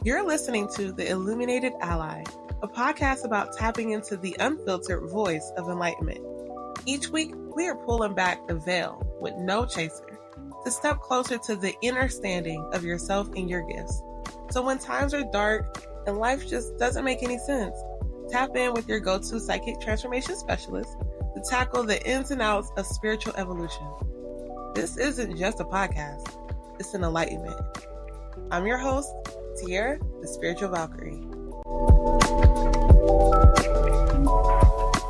You're listening to the Illuminated Ally, a podcast about tapping into the unfiltered voice of enlightenment. Each week, we are pulling back the veil with no chaser to step closer to the understanding of yourself and your gifts. So when times are dark and life just doesn't make any sense, tap in with your go-to psychic transformation specialist to tackle the ins and outs of spiritual evolution. This isn't just a podcast, it's an enlightenment. I'm your host, Teaira, the Spiritual Valkyrie.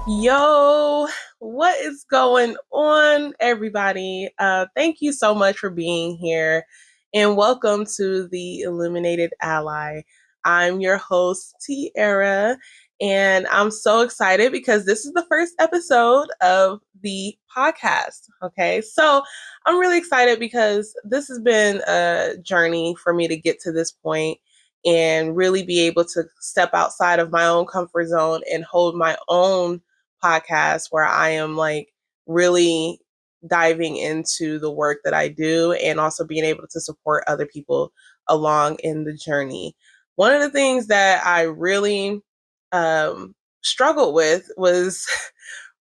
Yo, what is going on, everybody? Thank you so much for being here, and welcome to the Illuminated Ally. I'm your host, Teaira, and I'm so excited because this is the first episode of the podcast. Okay, so I'm really excited because this has been a journey for me to get to this point and really be able to step outside of my own comfort zone and hold my own podcast where I am like really diving into the work that I do and also being able to support other people along in the journey. One of the things that I really struggled with was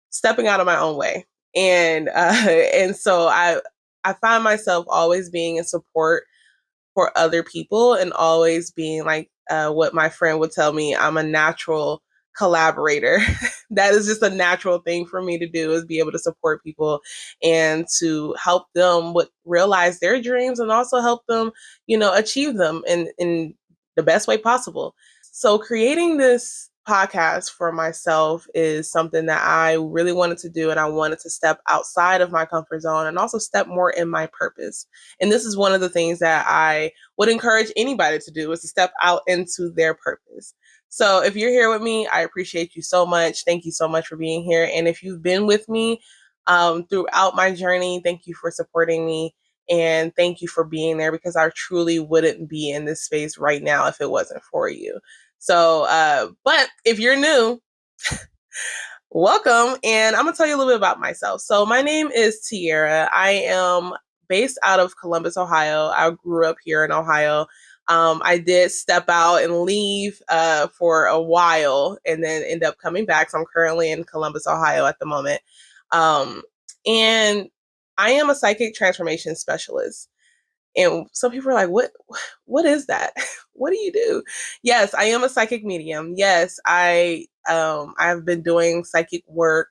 stepping out of my own way. And so I find myself always being in support for other people and always being like what my friend would tell me, I'm a natural collaborator. That is just a natural thing for me to do, is be able to support people and to help them realize their dreams and also help them, achieve them in the best way possible. So creating this podcast for myself is something that I really wanted to do, and I wanted to step outside of my comfort zone and also step more in my purpose. And this is one of the things that I would encourage anybody to do, is to step out into their purpose. So if you're here with me, I appreciate you so much. Thank you so much for being here. And if you've been with me throughout my journey, thank you for supporting me. And thank you for being there, because I truly wouldn't be in this space right now if it wasn't for you. So, but if you're new, welcome. And I'm going to tell you a little bit about myself. So my name is Teaira. I am based out of Columbus, Ohio. I grew up here in Ohio. I did step out and leave for a while and then end up coming back. So I'm currently in Columbus, Ohio at the moment. And I am a psychic transformation specialist. And some people are like, what is that? What do you do? Yes, I am a psychic medium. Yes, I've been doing psychic work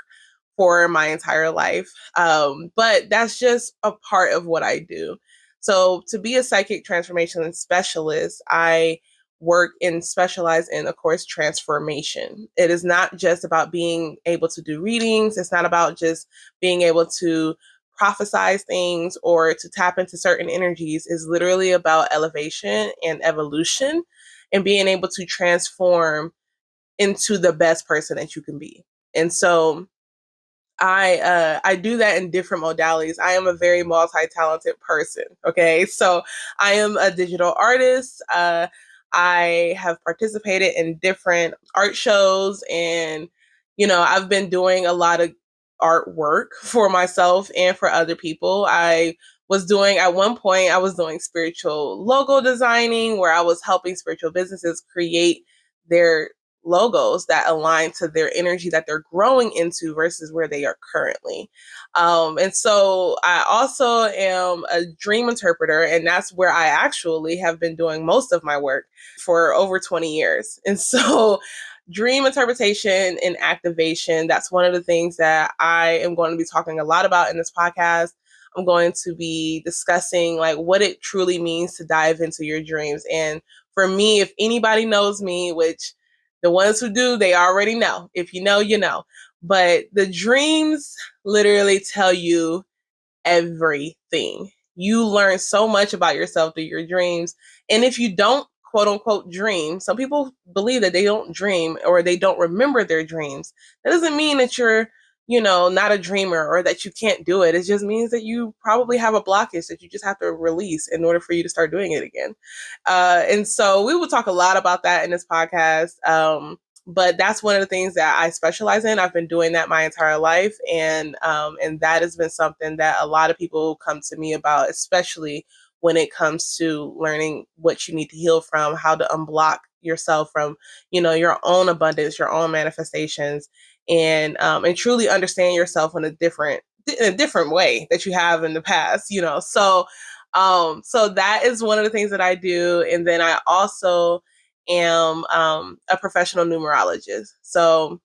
for my entire life. But that's just a part of what I do. So to be a psychic transformation specialist, I work and specialize in, of course, transformation. It is not just about being able to do readings. It's not about just being able to prophesize things or to tap into certain energies. Is literally about elevation and evolution and being able to transform into the best person that you can be. And so I do that in different modalities. I am a very multi-talented person. Okay. So I am a digital artist. I have participated in different art shows, and, I've been doing a lot of artwork for myself and for other people. At one point, I was doing spiritual logo designing, where I was helping spiritual businesses create their logos that align to their energy that they're growing into versus where they are currently. And so I also am a dream interpreter, and that's where I actually have been doing most of my work for over 20 years. And so dream interpretation and activation, that's one of the things that I am going to be talking a lot about in this podcast. I'm going to be discussing like what it truly means to dive into your dreams. And for me, if anybody knows me, which the ones who do, they already know. If you know, you know. But the dreams literally tell you everything. You learn so much about yourself through your dreams. And if you don't, quote unquote, dream, some people believe that they don't dream or they don't remember their dreams. That doesn't mean that you're, not a dreamer or that you can't do it. It just means that you probably have a blockage that you just have to release in order for you to start doing it again. And so we will talk a lot about that in this podcast. But that's one of the things that I specialize in. I've been doing that my entire life. And that has been something that a lot of people come to me about, especially when it comes to learning what you need to heal from, how to unblock yourself from, your own abundance, your own manifestations, and truly understand yourself in a different way that you have in the past. So that is one of the things that I do. And then I also am a professional numerologist. So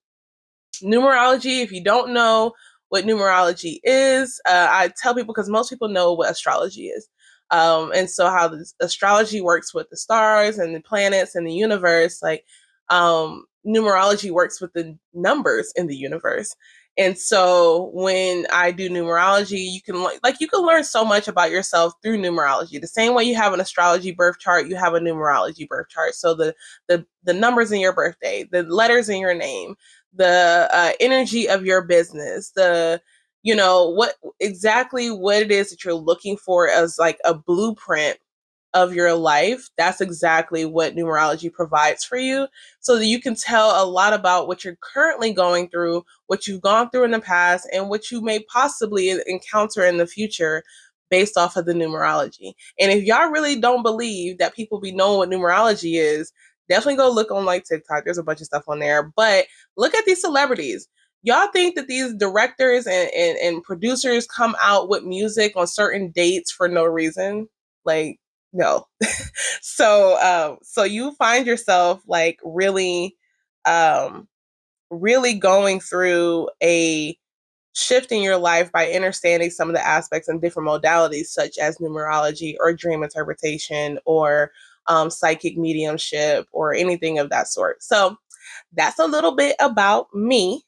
numerology, if you don't know what numerology is, I tell people, because most people know what astrology is. And so how this astrology works with the stars and the planets and the universe, like numerology works with the numbers in the universe. And so when I do numerology, you can learn so much about yourself through numerology. The same way you have an astrology birth chart, you have a numerology birth chart. So the numbers in your birthday, the letters in your name, the energy of your business, what exactly what it is that you're looking for as like a blueprint of your life. That's exactly what numerology provides for you, so that you can tell a lot about what you're currently going through, what you've gone through in the past, and what you may possibly encounter in the future based off of the numerology. And if y'all really don't believe that people be knowing what numerology is, definitely go look on like TikTok. There's a bunch of stuff on there. But look at these celebrities. Y'all think that these directors and producers come out with music on certain dates for no reason? Like, no. So you find yourself like really going through a shift in your life by understanding some of the aspects and different modalities, such as numerology or dream interpretation or psychic mediumship or anything of that sort. So that's a little bit about me.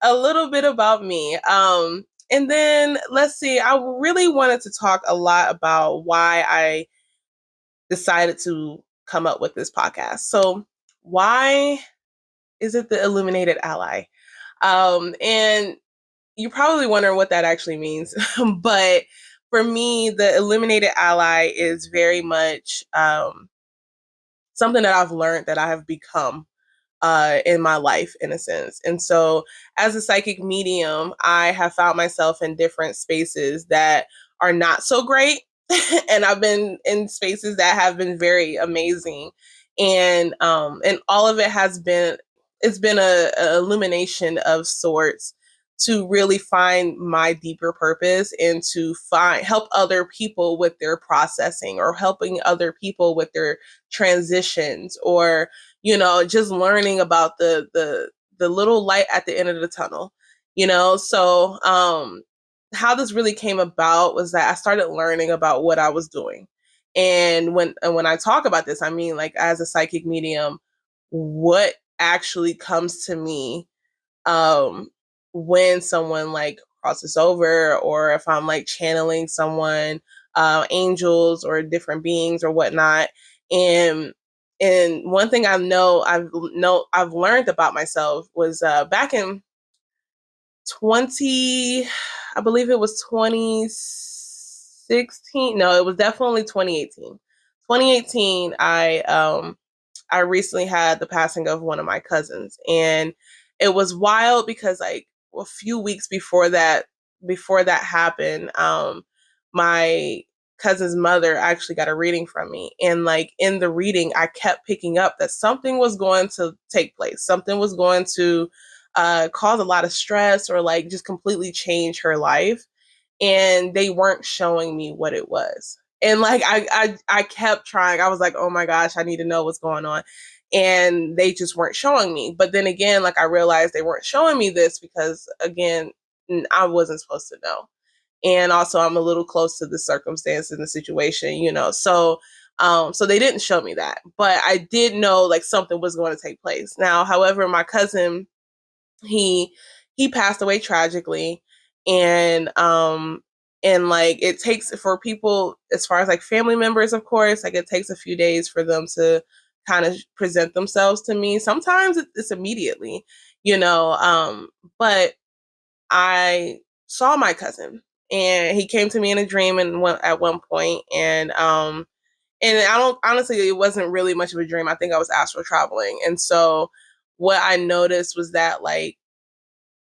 A little bit about me. And then let's see, I really wanted to talk a lot about why I decided to come up with this podcast. So why is it the Illuminated Ally? And you're probably wondering what that actually means. But for me, the Illuminated Ally is very much something that I've learned, that I have become in my life, in a sense. And so as a psychic medium, I have found myself in different spaces that are not so great. And I've been in spaces that have been very amazing. And all of it it's been a illumination of sorts to really find my deeper purpose and to help other people with their processing, or helping other people with their transitions, or just learning about the little light at the end of the tunnel. So how this really came about was that I started learning about what I was doing. And when I talk about this, I mean, like, as a psychic medium, what actually comes to me when someone like crosses over, or if I'm like channeling someone, angels or different beings or whatnot. And one thing I've learned about myself was back in 20, I believe it was 2016. No, it was definitely 2018. 2018, I recently had the passing of one of my cousins, and it was wild because like a few weeks before that happened, my cousin's mother actually got a reading from me, and like in the reading, I kept picking up that something was going to take place, something was going to cause a lot of stress, or like just completely change her life, and they weren't showing me what it was. And like I kept trying. I was like, oh my gosh, I need to know what's going on. And they just weren't showing me. But then again, like, I realized they weren't showing me this because, again, I wasn't supposed to know. And also, I'm a little close to the circumstance and the situation. So they didn't show me that. But I did know like something was going to take place. Now, however, my cousin, he passed away tragically. And like, it takes, for people, as far as like family members, of course, like, it takes a few days for them to kind of present themselves to me. Sometimes it's immediately, but I saw my cousin, and he came to me in a dream at one point. And I don't, honestly, it wasn't really much of a dream. I think I was astral traveling. And so what I noticed was that like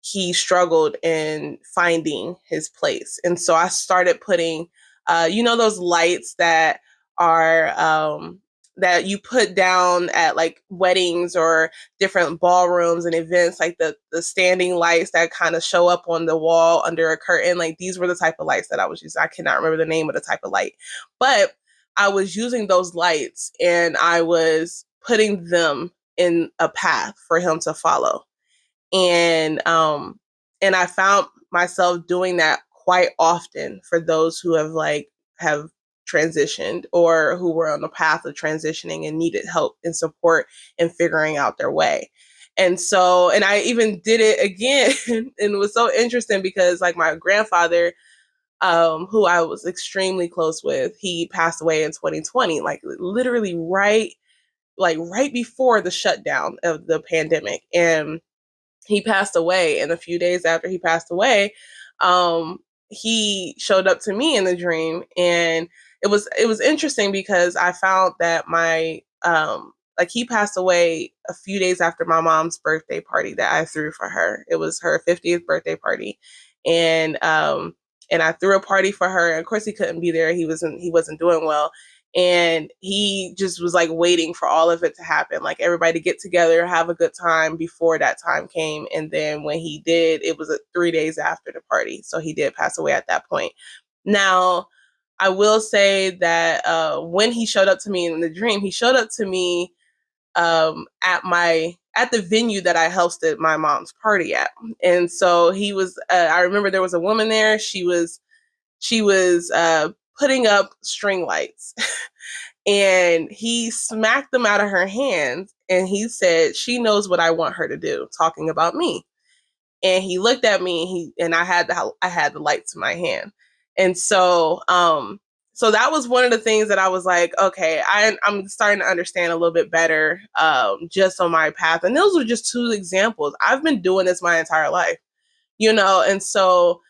he struggled in finding his place. And so I started putting those lights that are that you put down at like weddings or different ballrooms and events, like the standing lights that kind of show up on the wall under a curtain. Like these were the type of lights that I was using. I cannot remember the name of the type of light, but I was using those lights and I was putting them in a path for him to follow. And I found myself doing that quite often for those who have transitioned or who were on the path of transitioning and needed help and support in figuring out their way. And so, and I even did it again, and it was so interesting because like my grandfather, who I was extremely close with, he passed away in 2020, like literally right before the shutdown of the pandemic. And he passed away. And a few days after he passed away, he showed up to me in the dream. And it was interesting because I found that my he passed away a few days after my mom's birthday party that I threw for her. It was her 50th birthday party. And I threw a party for her. And of course he couldn't be there. He wasn't doing well. And he just was like waiting for all of it to happen, like everybody to get together, have a good time before that time came. And then when he did, it was 3 days after the party. So he did pass away at that point. Now, I will say that when he showed up to me in the dream, he showed up to me at the venue that I hosted my mom's party at. And so he was, I remember there was a woman there. She was putting up string lights and he smacked them out of her hands. And he said, "She knows what I want her to do," talking about me. And he looked at me and I had the lights in my hand. And so, so that was one of the things that I was like, okay, I'm starting to understand a little bit better, just on my path. And those were just 2 examples. I've been doing this my entire life, and so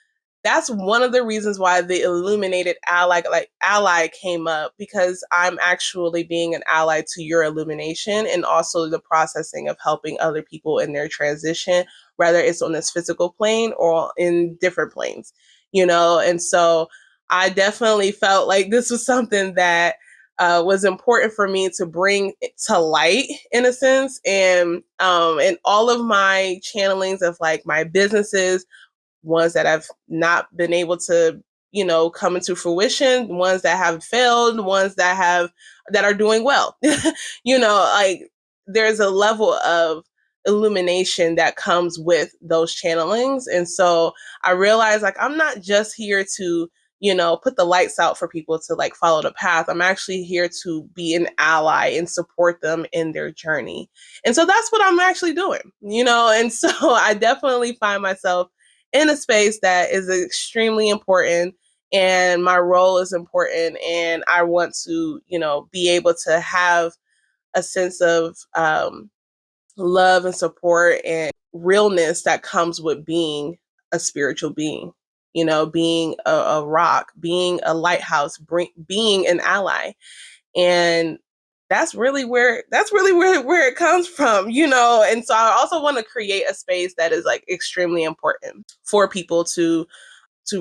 that's one of the reasons why the Illuminated Ally came up, because I'm actually being an ally to your illumination and also the processing of helping other people in their transition, whether it's on this physical plane or in different planes, and so I definitely felt like this was something that was important for me to bring to light, in a sense, and all of my channelings of like my businesses, ones that have not been able to, come into fruition, ones that have failed, ones that are doing well. Like there's a level of illumination that comes with those channelings. And so I realized like I'm not just here to, put the lights out for people to like follow the path. I'm actually here to be an ally and support them in their journey. And so that's what I'm actually doing, and so I definitely find myself in a space that is extremely important, and my role is important, and I want to, be able to have a sense of love and support and realness that comes with being a spiritual being, being a rock, being a lighthouse, being an ally. And that's really where it comes from, and so I also want to create a space that is like extremely important for people to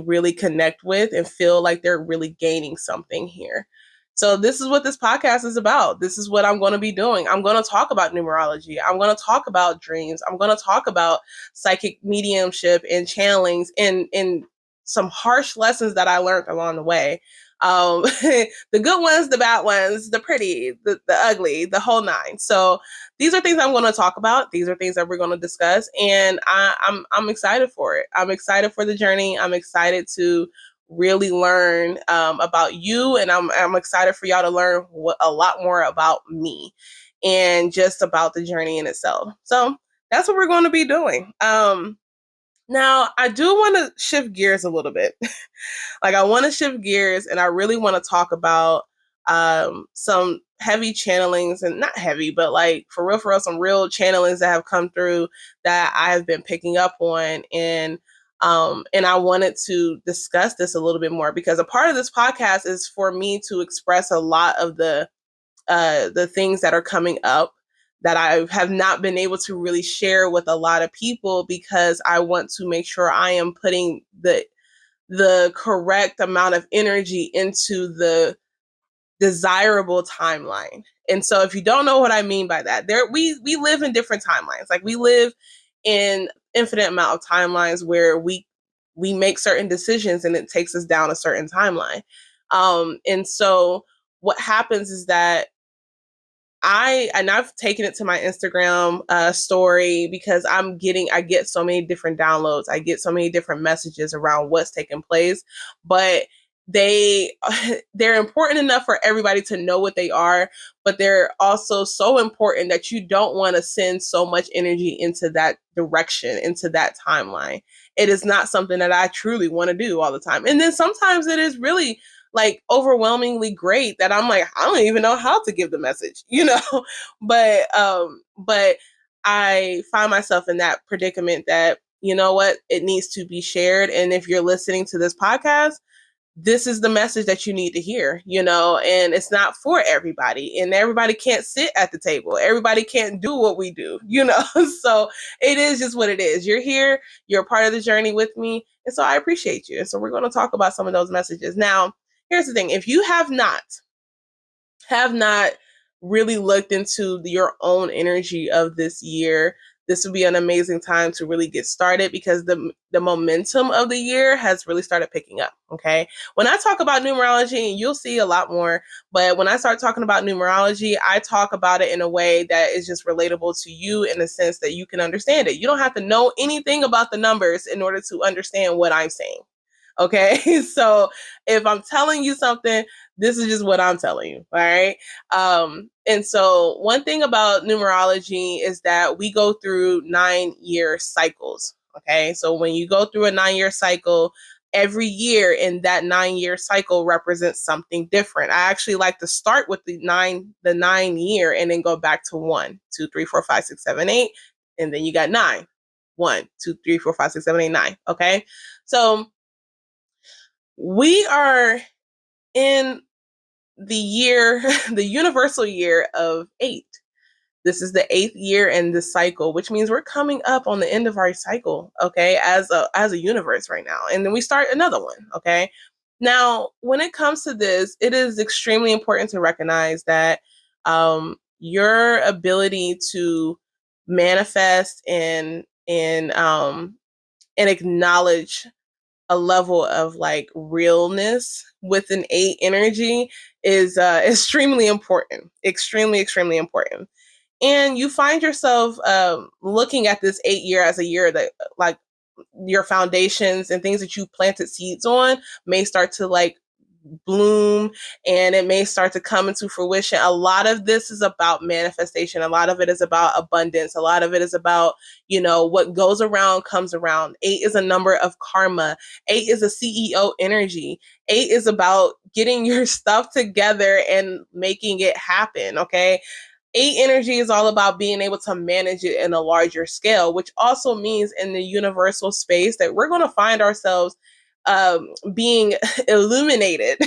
really connect with and feel like they're really gaining something here. So this is what this podcast is about. This is what I'm going to be doing. I'm going to talk about numerology. I'm going to talk about dreams. I'm going to talk about psychic mediumship and channelings and some harsh lessons that I learned along the way. The good ones, the bad ones, the pretty, the ugly, the whole 9. So these are things I'm going to talk about. These are things that we're going to discuss, and I'm excited for it. I'm excited for the journey. I'm excited to really learn about you, and I'm excited for y'all to learn a lot more about me and just about the journey in itself. So that's what we're going to be doing. Now, I do want to shift gears a little bit. Like I want to shift gears, and I really want to talk about some heavy channelings, and not heavy, but like for real, some real channelings that have come through that I have been picking up on. And I wanted to discuss this a little bit more, because a part of this podcast is for me to express a lot of the things that are coming up that I have not been able to really share with a lot of people, because I want to make sure I am putting the correct amount of energy into the desirable timeline. And so if you don't know what I mean by that, we live in different timelines. Like we live in infinite amount of timelines where we make certain decisions and it takes us down a certain timeline. And so what happens is that I've taken it to my Instagram story because I get so many different downloads. I get so many different messages around what's taking place, but they're important enough for everybody to know what they are, but they're also so important that you don't want to send so much energy into that direction, into that timeline. It is not something that I truly want to do all the time. And then sometimes it is really like overwhelmingly great that I'm like, I don't even know how to give the message, but I find myself in that predicament that, you know what, it needs to be shared. And if you're listening to this podcast, this is the message that you need to hear, and it's not for everybody, and everybody can't sit at the table. Everybody can't do what we do, so it is just what it is. You're here, you're a part of the journey with me. And so I appreciate you. And so we're going to talk about some of those messages. Now, here's the thing. If you have not really looked into your own energy of this year, this would be an amazing time to really get started because the momentum of the year has really started picking up, okay? When I talk about numerology, and you'll see a lot more, but when I start talking about numerology, I talk about it in a way that is just relatable to you in the sense that you can understand it. You don't have to know anything about the numbers in order to understand what I'm saying. Okay, so if I'm telling you something, this is just what I'm telling you. All right. And so one thing about numerology is that we go through 9-year cycles. Okay. So when you go through a 9-year cycle, every year in that 9-year cycle represents something different. I actually like to start with the 9 year and then go back to 1, 2, 3, 4, 5, 6, 7, 8. And then you got 9. 1, 2, 3, 4, 5, 6, 7, 8, 9. Okay. So we are in the year, the universal year of 8. This is the 8th year in this cycle, which means we're coming up on the end of our cycle, okay, as a universe right now. And then we start another one, okay? Now, when it comes to this, it is extremely important to recognize that your ability to manifest and acknowledge a level of like realness with an 8 energy is extremely important, extremely important. And you find yourself looking at this 8 year as a year that like your foundations and things that you planted seeds on may start to like bloom, and it may start to come into fruition. A lot of this is about manifestation. A lot of it is about abundance. A lot of it is about, what goes around comes around. 8 is a number of karma. 8 is a CEO energy. 8 is about getting your stuff together and making it happen. Okay. 8 energy is all about being able to manage it in a larger scale, which also means in the universal space that we're going to find ourselves being illuminated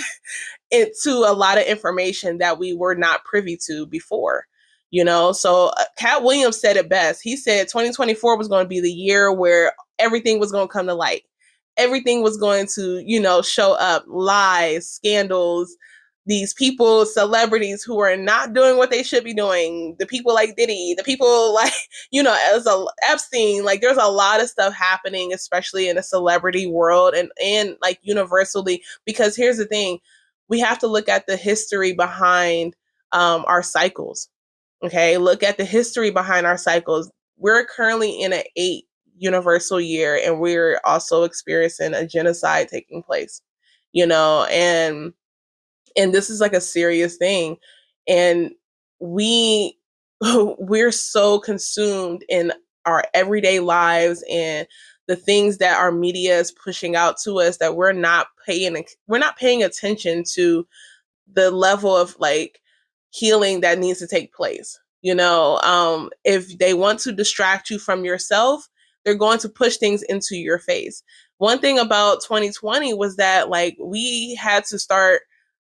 into a lot of information that we were not privy to before. So Cat Williams said it best. He said 2024 was going to be the year where everything was going to come to light. Everything was going to, show up, lies, scandals, these people, celebrities who are not doing what they should be doing, the people like Diddy, the people like, as a Epstein, like there's a lot of stuff happening, especially in the celebrity world and like universally, because here's the thing, we have to look at the history behind our cycles. Okay. Look at the history behind our cycles. We're currently in an 8 universal year, and we're also experiencing a genocide taking place, and this is like a serious thing. And we're so consumed in our everyday lives and the things that our media is pushing out to us that we're not paying attention to the level of like healing that needs to take place. If they want to distract you from yourself, they're going to push things into your face. One thing about 2020 was that like we had to start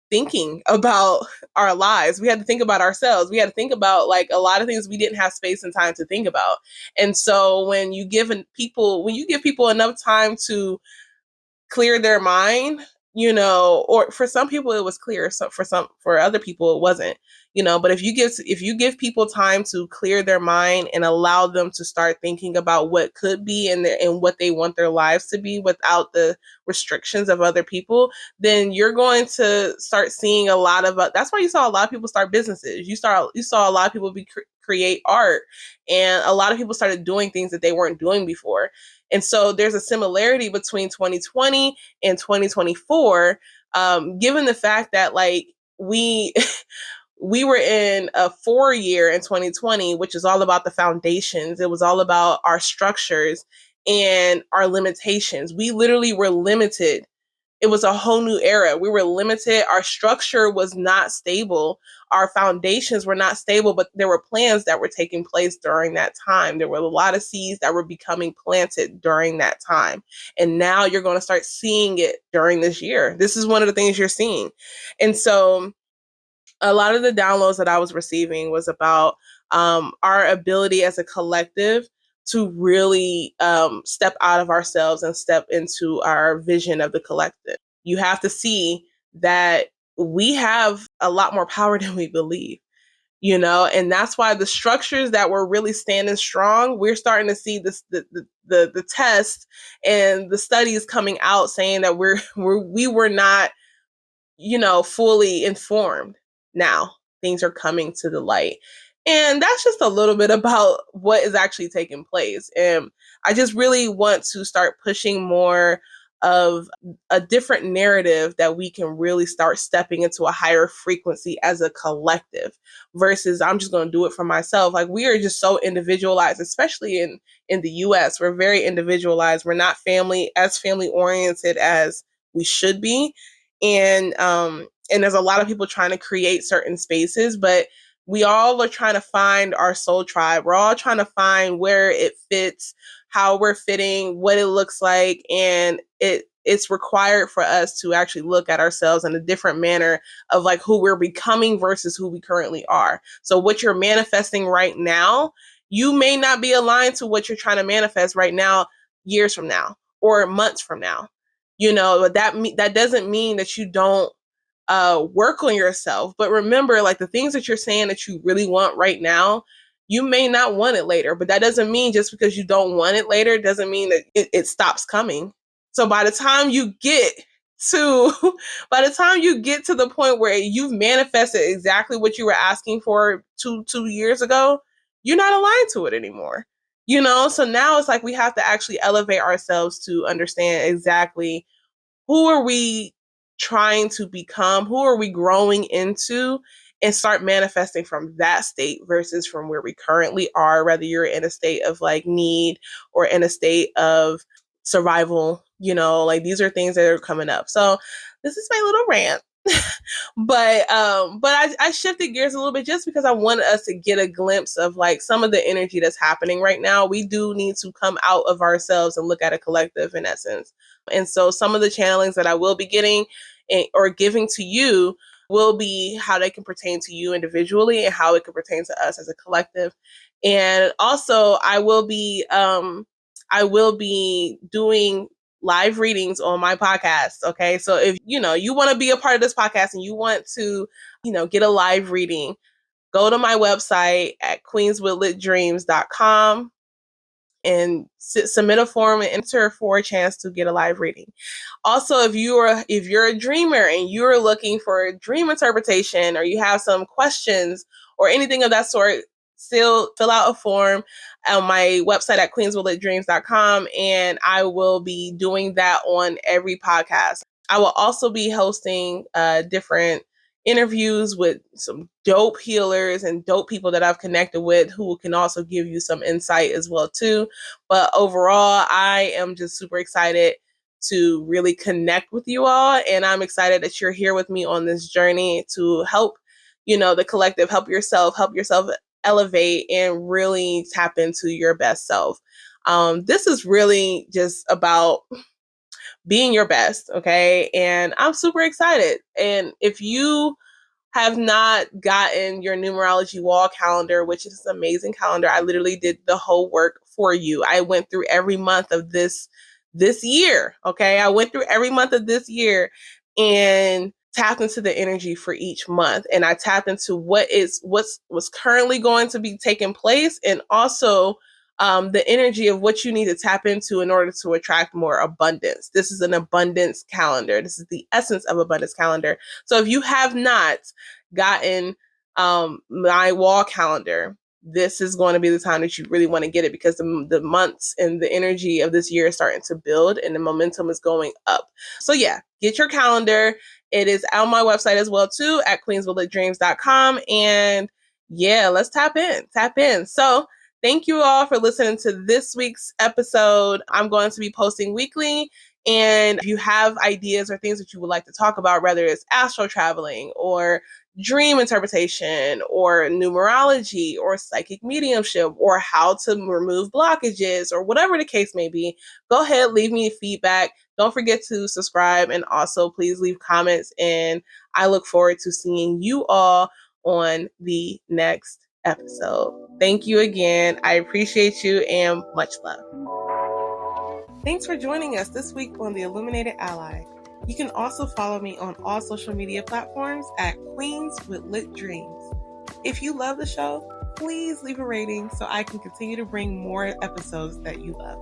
thinking about our lives. We had to think about ourselves. We had to think about like a lot of things we didn't have space and time to think about. And so when you give people enough time to cleared their mind, or for some people it was clear, so for other people it wasn't, but if you give people time to clear their mind and allow them to start thinking about what could be and what they want their lives to be without the restrictions of other people, then you're going to start seeing a lot of that's why you saw a lot of people start businesses. You saw a lot of people create art, and a lot of people started doing things that they weren't doing before. And so there's a similarity between 2020 and 2024, given the fact that like we we were in a 4-year in 2020, which is all about the foundations. It was all about our structures and our limitations. We literally were limited. It was a whole new era. We were limited. Our structure was not stable. Our foundations were not stable, but there were plans that were taking place during that time. There were a lot of seeds that were becoming planted during that time. And now you're going to start seeing it during this year. This is one of the things you're seeing. And so a lot of the downloads that I was receiving was about our ability as a collective to really step out of ourselves and step into our vision of the collective. You have to see that we have a lot more power than we believe, and that's why the structures that were really standing strong, we're starting to see the test and the studies coming out saying that we were not, fully informed. Now things are coming to the light. And that's just a little bit about what is actually taking place. And I just really want to start pushing more of a different narrative that we can really start stepping into a higher frequency as a collective versus I'm just going to do it for myself. Like we are just so individualized, especially in the US. We're very individualized. We're not family oriented as we should be. And there's a lot of people trying to create certain spaces, but we all are trying to find our soul tribe. We're all trying to find where it fits, how we're fitting, what it looks like. And it's required for us to actually look at ourselves in a different manner of like who we're becoming versus who we currently are. So what you're manifesting right now, you may not be aligned to what you're trying to manifest right now, years from now or months from now. That doesn't mean that you don't work on yourself. But remember, like the things that you're saying that you really want right now, you may not want it later. But that doesn't mean just because you don't want it later, doesn't mean that it stops coming. So by the time you get to the point where you've manifested exactly what you were asking for two years ago, you're not aligned to it anymore. So now it's like we have to actually elevate ourselves to understand exactly who are we trying to become, who are we growing into, and start manifesting from that state versus from where we currently are, whether you're in a state of like need or in a state of survival. Like these are things that are coming up. So this is my little rant. but I shifted gears a little bit just because I wanted us to get a glimpse of like some of the energy that's happening right now. We do need to come out of ourselves and look at a collective in essence. And so some of the channelings that I will be getting or giving to you will be how they can pertain to you individually and how it can pertain to us as a collective. And also I will be doing live readings on my podcast. Okay. So if you want to be a part of this podcast and you want to, get a live reading, go to my website at queenswithlitdreams.com and submit a form and enter for a chance to get a live reading. Also, if you're a dreamer and you're looking for a dream interpretation or you have some questions or anything of that sort, still fill out a form on my website at queenswithlitdreams.com, and I will be doing that on every podcast. I will also be hosting different interviews with some dope healers and dope people that I've connected with who can also give you some insight as well too. But overall, I am just super excited to really connect with you all, and I'm excited that you're here with me on this journey to help the collective, help yourself elevate and really tap into your best self. This is really just about being your best, okay? And I'm super excited. And if you have not gotten your numerology wall calendar, which is an amazing calendar, I literally did the whole work for you. I went through every month of this this year. Okay. I went through every month of this year and tapped into the energy for each month. And I tapped into what's currently going to be taking place, and also the energy of what you need to tap into in order to attract more abundance. This is an abundance calendar. This is the essence of abundance calendar. So if you have not gotten my wall calendar, this is going to be the time that you really want to get it, because the months and the energy of this year is starting to build and the momentum is going up. So yeah, get your calendar. It is on my website as well too, at queenswithlitdreams.com. And yeah, let's tap in. So thank you all for listening to this week's episode. I'm going to be posting weekly. And if you have ideas or things that you would like to talk about, whether it's astral traveling or dream interpretation or numerology or psychic mediumship or how to remove blockages or whatever the case may be, go ahead, leave me feedback. Don't forget to subscribe, and also please leave comments. And I look forward to seeing you all on the next episode. Thank you again. I appreciate you, and much love. Thanks for joining us this week on the Illuminated Ally. You can also follow me on all social media platforms at Queens with Lit Dreams. If you love the show, please leave a rating so I can continue to bring more episodes that you love.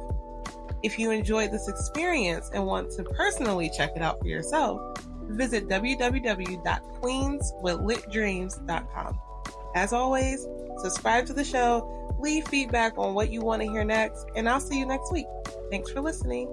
If you enjoyed this experience and want to personally check it out for yourself, visit www.queenswithlitdreams.com. As always, subscribe to the show, leave feedback on what you want to hear next, and I'll see you next week. Thanks for listening.